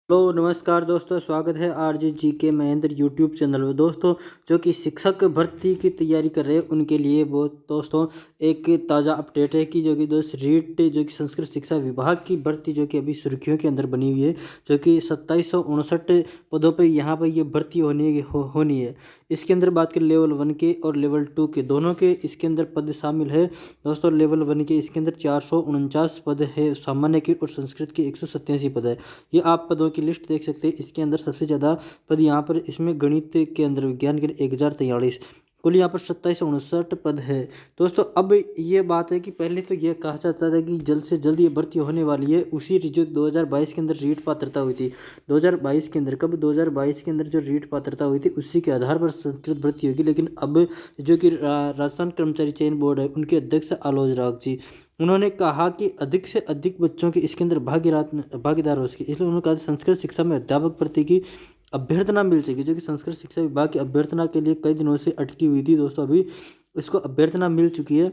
Hello नमस्कार दोस्तों, स्वागत है आरजे जी के महेंद्र यूट्यूब चैनल में। दोस्तों, जो कि शिक्षक भर्ती की तैयारी कर रहे हैं उनके लिए वो दोस्तों एक ताज़ा अपडेट है कि जो कि दोस्त रीट जो कि संस्कृत शिक्षा विभाग की भर्ती जो कि अभी सुर्खियों के अंदर बनी हुई है, जो कि 2759 पदों पर यहाँ पर ये भर्ती होनी है। इसके अंदर बात करें लेवल 1 के और लेवल 2 के, दोनों के इसके अंदर पद शामिल है। दोस्तों, लेवल 1 के इसके अंदर 449 पद है सामान्य के, और संस्कृत के 187 पद है। ये आप पदों की लिस्ट देख सकते हैं। इसके अंदर सबसे ज़्यादा पद यहाँ पर इसमें गणित के अंदर विज्ञान के 1043, कुल यहाँ पर 2759 पद है। दोस्तों, अब ये बात है कि पहले तो ये कहा जाता था कि जल्द से जल्द ये भर्ती होने वाली है। उसी जो 2022 के अंदर रीट पात्रता हुई थी, 2022 के अंदर, कब 2022 के अंदर जो रीट पात्रता हुई थी उसी के आधार पर संस्कृत भर्ती होगी। लेकिन अब जो कि राजस्थान कर्मचारी चयन बोर्ड है, उनके अध्यक्ष आलोच राग जी, उन्होंने कहा कि अधिक से अधिक बच्चों के इसके अंदर भागीदार हो सके, इसलिए उन्होंने कहा संस्कृत शिक्षा में अध्यापक भर्ती की अभ्यर्थना मिल सकेगी, जो कि संस्कृत शिक्षा विभाग की अभ्यर्थना के लिए कई दिनों से अटकी हुई थी। दोस्तों, अभी इसको अभ्यर्थना मिल चुकी है।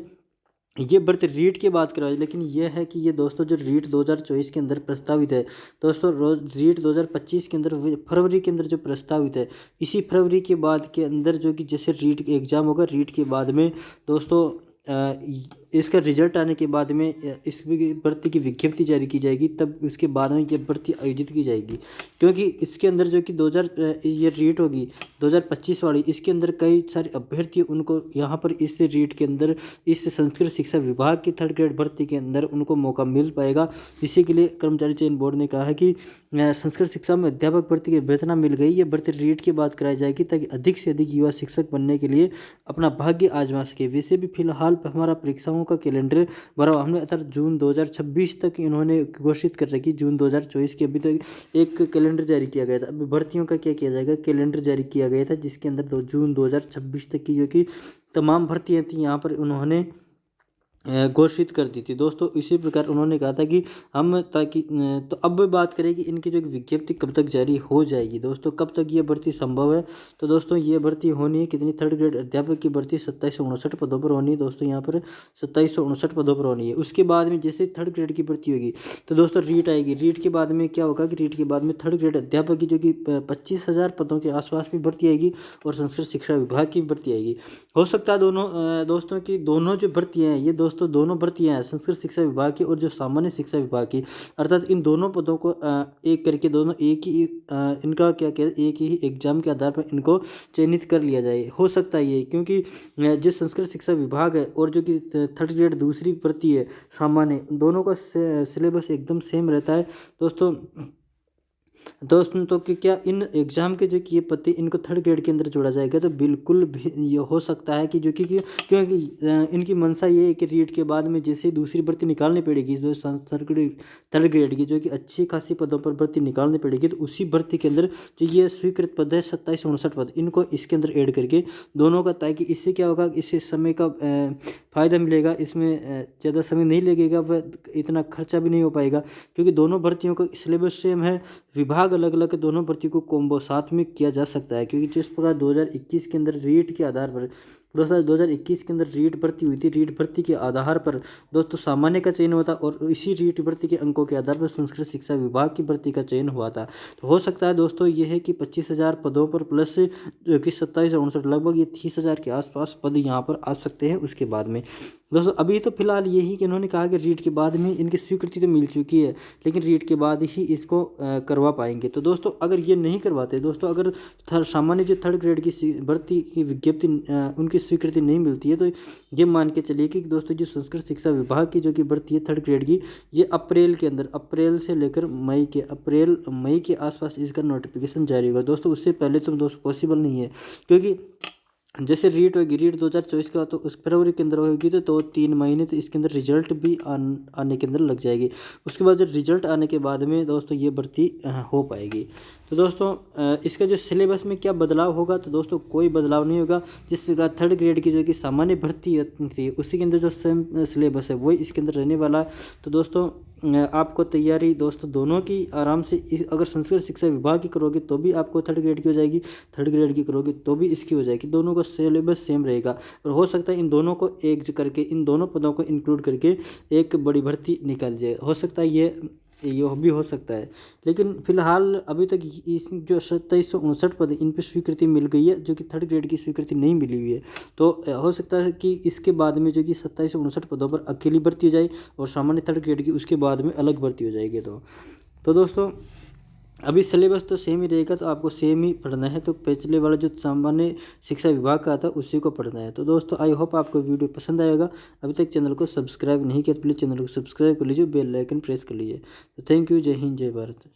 ये भर्ती रीट की बात करें, लेकिन यह है कि ये दोस्तों जो रीट 2024 के अंदर प्रस्तावित है, दोस्तों रोज रीट 2025 के अंदर फरवरी के अंदर जो प्रस्तावित है, इसी फरवरी के बाद के अंदर जो कि जैसे रीट एग्जाम होगा, रीट के बाद में दोस्तों इसका रिजल्ट आने के बाद में इस भर्ती की विज्ञप्ति जारी की जाएगी, तब उसके बाद में ये भर्ती आयोजित की जाएगी। क्योंकि इसके अंदर जो कि 2000 ये रीट होगी 2025 वाली, इसके अंदर कई सारे अभ्यर्थी उनको यहाँ पर इस रीट के अंदर इस संस्कृत शिक्षा विभाग की थर्ड ग्रेड भर्ती के अंदर उनको मौका मिल पाएगा। इसी के लिए कर्मचारी चयन बोर्ड ने कहा है कि संस्कृत शिक्षा में अध्यापक भर्ती की अभ्यर्थना मिल गई, ये भर्ती रीट की बात कराई जाएगी ताकि अधिक से अधिक युवा शिक्षक बनने के लिए अपना भाग्य आजमा सके। वैसे भी फिलहाल हमारा परीक्षाओं का कैलेंडर भरा हुआ, हमने अर्थात जून 2026 तक इन्होंने घोषित कर रखी, जून 2024 की अभी तक एक कैलेंडर जारी किया गया था। अभी भर्तियों का क्या किया जाएगा, कैलेंडर जारी किया गया था जिसके अंदर जून 2026 तक की जो कि तमाम भर्तियाँ थी यहाँ पर उन्होंने घोषित कर दी थी। दोस्तों, इसी प्रकार उन्होंने कहा था कि हम ताकि तो अब बात करें कि इनकी जो विज्ञप्ति कब तक जारी हो जाएगी। दोस्तों, कब तक ये भर्ती संभव है, तो दोस्तों ये भर्ती होनी है कितनी, थर्ड ग्रेड अध्यापक की भर्ती 2759 पदों पर होनी है। दोस्तों, यहाँ पर 2759 पदों पर होनी है। उसके बाद में जैसे थर्ड ग्रेड की भर्ती होगी तो दोस्तों रीट आएगी। रीट के बाद में क्या होगा कि रीट के बाद में थर्ड ग्रेड अध्यापक की जो कि 25,000 पदों के आसपास भी भर्ती आएगी, और संस्कृत शिक्षा विभाग की भर्ती आएगी। हो सकता है दोनों दोस्तों की दोनों जो भर्तियाँ हैं, ये दोस्तों दोनों भर्तियाँ हैं संस्कृत शिक्षा विभाग की और जो सामान्य शिक्षा विभाग की, अर्थात इन दोनों पदों को एक करके दोनों एक ही इनका क्या कहते एक ही एग्जाम के आधार पर इनको चयनित कर लिया जाए। हो सकता है ये, क्योंकि जो संस्कृत शिक्षा विभाग है और जो कि थर्ड ग्रेड दूसरी भर्ती है सामान्य, दोनों का सिलेबस एकदम सेम रहता है। दोस्तों तो कि क्या इन एग्ज़ाम के जो कि ये पते इनको थर्ड ग्रेड के अंदर जोड़ा जाएगा, तो बिल्कुल भी ये हो सकता है कि जो कि क्योंकि इनकी मंशा ये है कि रीट के बाद में जैसे दूसरी भर्ती निकालनी पड़ेगी, जो थर्ड ग्रेड की जो कि अच्छी खासी पदों पर भर्ती निकालनी पड़ेगी, तो उसी भर्ती के अंदर जो ये स्वीकृत पद है 2759 पद, इनको इसके अंदर ऐड करके दोनों का, ताकि इससे क्या होगा, इससे समय का फ़ायदा मिलेगा, इसमें ज़्यादा समय नहीं लगेगा, वह इतना खर्चा भी नहीं हो पाएगा, क्योंकि दोनों भर्तियों का सिलेबस सेम है, विभाग अलग अलग, दोनों भर्ती को कॉम्बो साथ में किया जा सकता है। क्योंकि जिस प्रकार 2021 के अंदर रीट के आधार पर दोस्तों 2021 के अंदर रीट भर्ती हुई थी, रीट भर्ती के आधार पर दोस्तों सामान्य का चयन हुआ था, और इसी रीट भर्ती के अंकों के आधार पर संस्कृत शिक्षा विभाग की भर्ती का चयन हुआ था। तो हो सकता है दोस्तों ये है कि 25,000 पदों पर प्लस जो कि 2759, लगभग ये 30,000 के आसपास पद यहाँ पर आ सकते हैं उसके बाद में। दोस्तों, अभी तो फिलहाल यही कि इन्होंने कहा कि रीट के बाद में इनकी स्वीकृति तो मिल चुकी है, लेकिन रीट के बाद ही इसको करवा पाएंगे। तो दोस्तों, अगर ये नहीं करवाते, दोस्तों अगर सामान्य जो थर्ड ग्रेड की भर्ती की विज्ञप्ति उनकी स्वीकृति नहीं मिलती है, तो ये मान के चलिए कि दोस्तों जो संस्कृत शिक्षा विभाग की जो कि भर्ती है थर्ड ग्रेड की, ये अप्रैल के अंदर, अप्रैल से लेकर मई के आसपास इसका नोटिफिकेशन जारी होगा। दोस्तों, उससे पहले तो दोस्तों पॉसिबल नहीं है, क्योंकि जैसे रीट होगी, रीट 2024 का, तो उस फरवरी के अंदर होगी, तो 2-3 महीने तो इसके अंदर रिजल्ट भी आने के अंदर लग जाएगी। उसके बाद जब रिजल्ट आने के बाद में दोस्तों ये भर्ती हो पाएगी। तो दोस्तों इसका जो सिलेबस में क्या बदलाव होगा, तो दोस्तों कोई बदलाव नहीं होगा। जिस प्रकार थर्ड ग्रेड की जो कि सामान्य भर्ती थी, उसी के अंदर जो सेम सिलेबस है वही इसके अंदर रहने वाला है। तो दोस्तों आपको तैयारी दोस्तों दोनों की आराम से, अगर संस्कृत शिक्षा विभाग की करोगे तो भी आपको थर्ड ग्रेड की हो जाएगी, थर्ड ग्रेड की करोगे तो भी इसकी हो जाएगी, दोनों का सिलेबस सेम रहेगा। और हो सकता है इन दोनों को एक करके, इन दोनों पदों को इंक्लूड करके एक बड़ी भर्ती निकाल जाए, हो सकता है ये ये भी हो सकता है। लेकिन फिलहाल अभी तक इस जो 2759 पद इन पर स्वीकृति मिल गई है, जो कि थर्ड ग्रेड की स्वीकृति नहीं मिली हुई है। तो हो सकता है कि इसके बाद में जो कि 2759 पदों पर अकेली भर्ती हो जाए और सामान्य थर्ड ग्रेड की उसके बाद में अलग भर्ती हो जाएगी। तो दोस्तों अभी सिलेबस तो सेम ही रहेगा, तो आपको सेम ही पढ़ना है। तो पिछले वाला जो सामान्य शिक्षा विभाग का था उसी को पढ़ना है। तो दोस्तों आई होप आपको वीडियो पसंद आएगा। अभी तक चैनल को सब्सक्राइब नहीं किया तो प्लीज़ चैनल को सब्सक्राइब कर लीजिए, बेल आइकन प्रेस कर लीजिए। तो थैंक यू, जय हिंद, जय भारत।